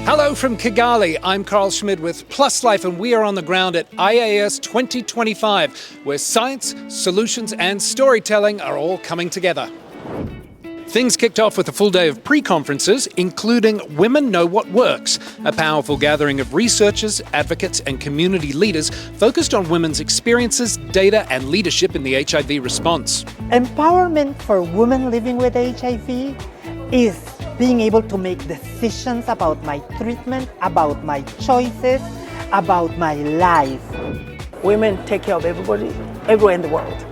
Hello from Kigali. I'm Carl Schmid with Plus Life, and we are on the ground at IAS 2025, where science, solutions and storytelling are all coming together. Things kicked off with a full day of pre-conferences, including Women Know What Works, a powerful gathering of researchers, advocates and community leaders focused on women's experiences, data and leadership in the HIV response. Empowerment for women living with HIV is being able to make decisions about my treatment, about my choices, about my life. Women take care of everybody, everywhere in the world.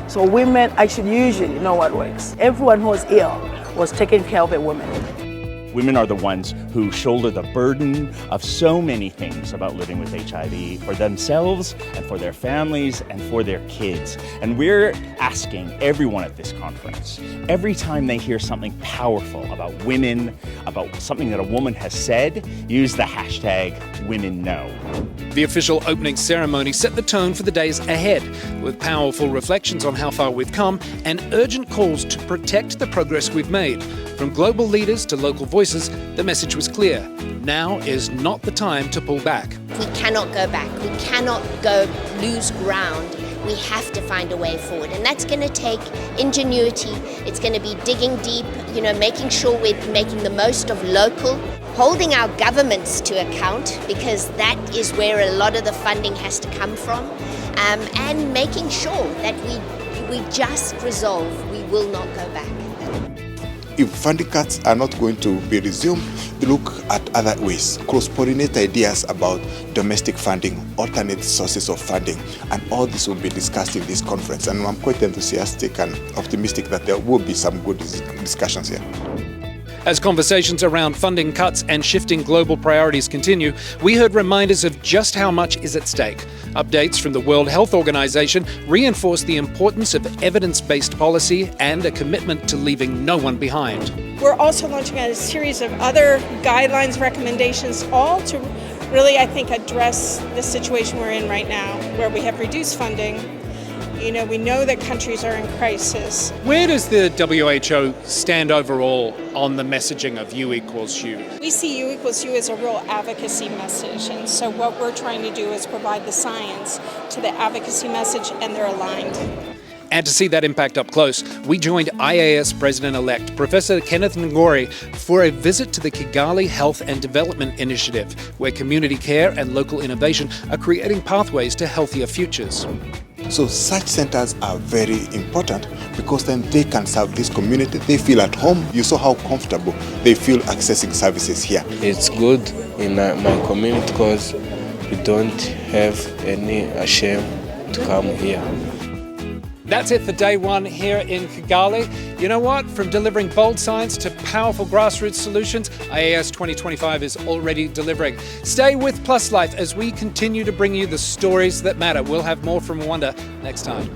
So women actually usually know what works. Everyone who was ill was taken care of a woman. Women are the ones who shoulder the burden of so many things about living with HIV for themselves and for their families and for their kids. And we're asking everyone at this conference, every time they hear something powerful about women, about something that a woman has said, use the hashtag #WomenKnow. The official opening ceremony set the tone for the days ahead, with powerful reflections on how far we've come and urgent calls to protect the progress we've made. From global leaders to local voices, the message was clear. Now is not the time to pull back. We cannot go back. We cannot go lose ground. We have to find a way forward. And that's going to take ingenuity. It's going to be digging deep, making sure we're making the most of local, holding our governments to account, because that is where a lot of the funding has to come from, and making sure that we just resolve. We will not go back. If funding cuts are not going to be resumed, look at other ways, cross-pollinate ideas about domestic funding, alternate sources of funding, and all this will be discussed in this conference. And I'm quite enthusiastic and optimistic that there will be some good discussions here. As conversations around funding cuts and shifting global priorities continue, we heard reminders of just how much is at stake. Updates from the World Health Organization reinforce the importance of evidence-based policy and a commitment to leaving no one behind. We're also launching a series of other guidelines, recommendations, all to really, I think, address the situation we're in right now, where we have reduced funding. We know that countries are in crisis. Where does the WHO stand overall on the messaging of U equals U? We see U equals U as a real advocacy message, and so what we're trying to do is provide the science to the advocacy message, and they're aligned. And to see that impact up close, we joined IAS President-elect Professor Kenneth Ngori for a visit to the Kigali Health and Development Initiative, where community care and local innovation are creating pathways to healthier futures. So such centers are very important because then they can serve this community. They feel at home. You saw how comfortable they feel accessing services here. It's good in my community because we don't have any shame to come here. That's it for day one here in Kigali. You know what? From delivering bold science to powerful grassroots solutions, IAS 2025 is already delivering. Stay with Plus Life as we continue to bring you the stories that matter. We'll have more from Rwanda next time.